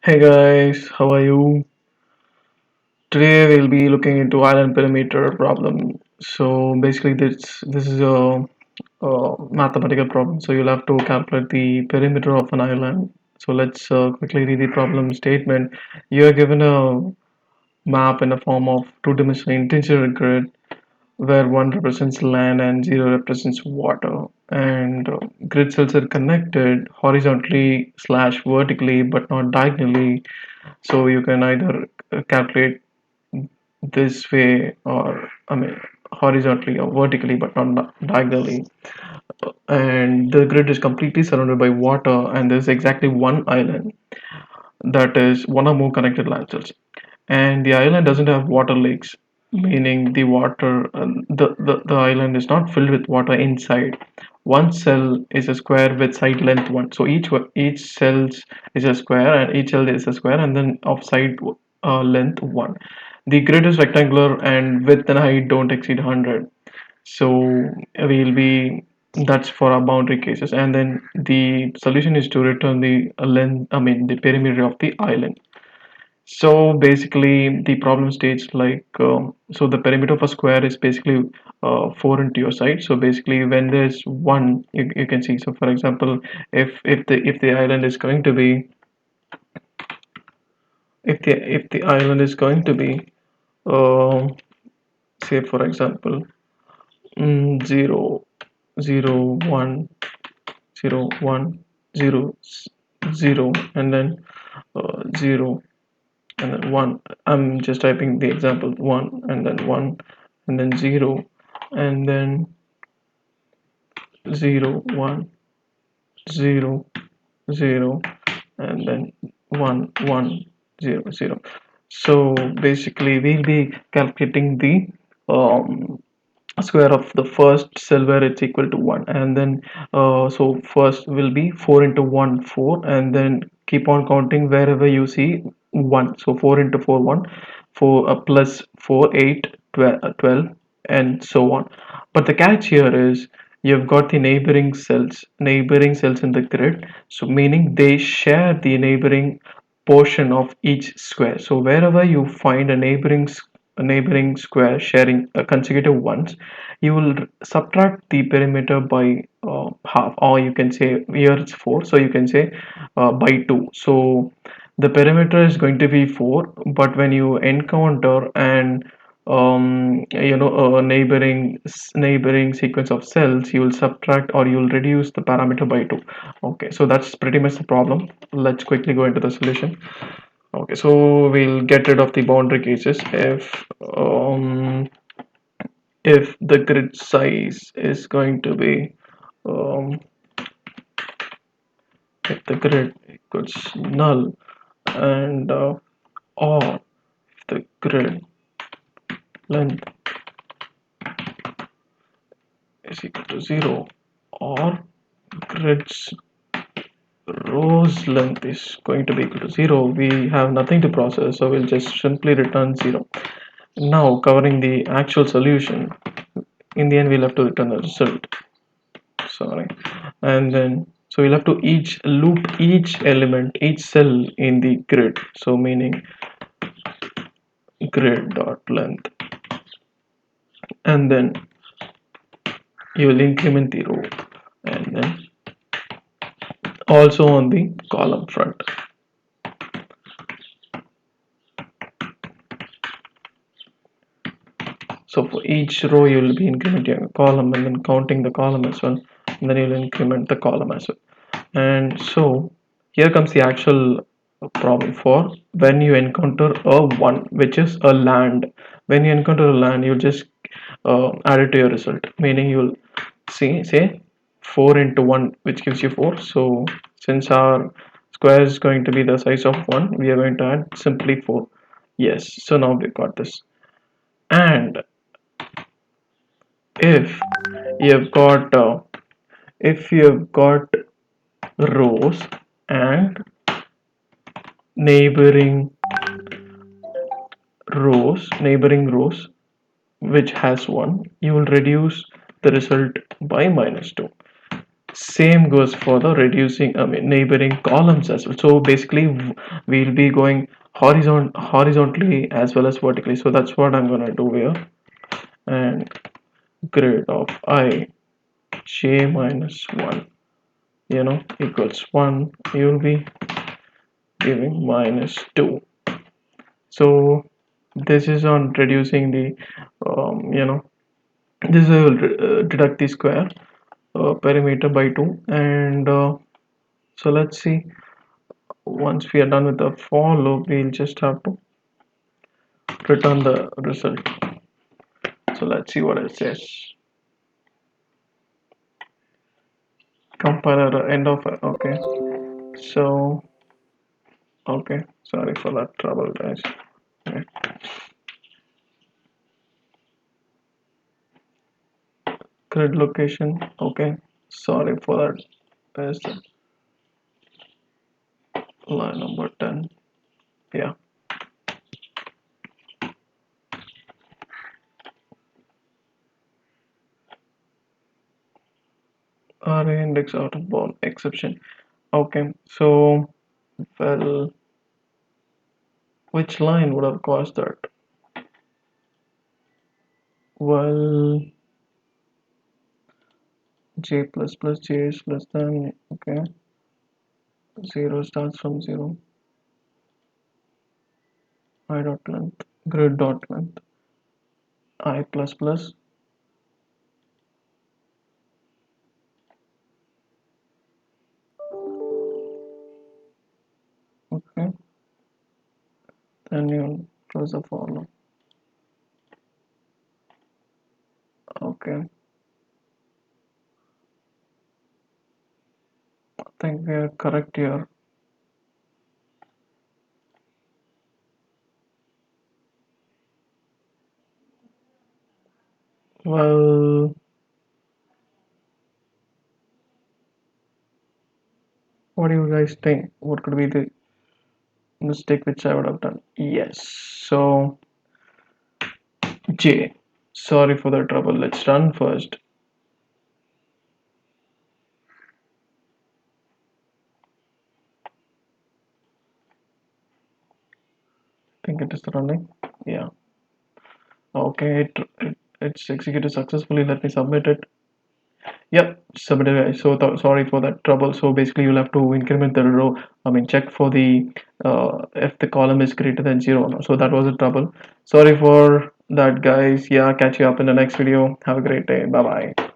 Hey guys, how are you? Today we'll be looking into island perimeter problem. So basically, this is a mathematical problem. So you'll have to calculate the perimeter of an island. So let's quickly read the problem statement. You are given a map in the form of two-dimensional integer grid where one represents land and zero represents water. And grid cells are connected horizontally slash vertically, but not diagonally. So you can either calculate this way, or I mean horizontally or vertically, but not diagonally. And the grid is completely surrounded by water, and there's exactly one island, that is one or more connected land cells. And the island doesn't have water lakes, meaning the island is not filled with water inside. One cell is a square with side length 1, so each cells is a square, and each cell is a square, and then of side length 1. The grid is rectangular, and width and height don't exceed 100. So we'll be that's for our boundary cases, and then the solution is to return the length, I mean the perimeter of the island. So basically, the problem states like so the perimeter of a square is basically 4 into your side. So basically, when there's one, you can see. So for example, if the island is going to be if the island is going to be uh, say for example 0 0 1 0 1 0 0, and then 0 and then 1. I'm just typing the example 1 and then 1 and then 0 and then 0 1 0 0 and then 1 1 0 0. So basically we'll be calculating the square of the first cell where it's equal to 1, and then so first will be 4 into 1 4, and then keep on counting wherever you see 1. So 4 into 4 1, 4 plus 4 8 12 and so on. But the catch here is you've got the neighboring cells in the grid, so meaning they share the neighboring portion of each square. So wherever you find a neighboring square sharing consecutive ones, you will subtract the perimeter by half, or you can say here it's 4, so you can say by 2. So the perimeter is going to be 4, but when you encounter an a neighboring sequence of cells, you will subtract or you will reduce the parameter by 2. Okay, so that's pretty much the problem. Let's quickly go into the solution. Okay, so we'll get rid of the boundary cases. If the grid size is going to be um, if the grid equals null, and or if the grid length is equal to 0, or grid's rows length is going to be equal to 0, we have nothing to process, so we'll just simply return 0. Now covering the actual solution, in the end we'll have to return the result. Sorry. And then so we'll have to each loop each element, each cell in the grid, so meaning grid dot length, and then you will increment the row, and then also on the column front. So for each row you will be incrementing a column and then counting the column as well, and then you'll increment the column as well. And so here comes the actual problem for when you encounter a 1, which is a land. When you encounter a land, you'll just add it to your result, meaning you'll see say 4 into 1, which gives you 4. So since our square is going to be the size of 1, we are going to add simply 4. Yes, so now we've got this. And if you've got if you've got rows and neighboring neighboring rows which has 1, you will reduce the result by -2. Same goes for the reducing, I mean, neighboring columns as well. So basically, we'll be going horizontally as well as vertically. So that's what I'm gonna do here. And grid of I j minus 1, equals 1. You'll be giving minus 2. So this is on reducing the, this will deduct the square perimeter by 2. And so let's see. Once we are done with the for loop, we'll just have to return the result. So let's see what it says. Compiler end of, okay. So okay, sorry for that trouble, guys. Okay. Grid location, okay. Sorry for that. There's the line number 10. Yeah. Array index out of bound exception. Okay, so well, which line would have caused that? Well, j plus plus j is less than, okay. 0 starts from 0. I dot length, grid dot length, I plus plus. Okay, then you close the for loop. Okay, I think we are correct here. Well, what do you guys think? What could be the mistake which I would have done? Yes, so J. Sorry for the trouble. Let's run first. I think it is running. Yeah. Okay, it's executed successfully. Let me submit it. Yep, submitted. So sorry for that trouble. So basically, you'll have to increment the row. I mean, check for the if the column is greater than 0 or not. So that was a trouble. Sorry for that, guys. Yeah, catch you up in the next video. Have a great day. Bye bye.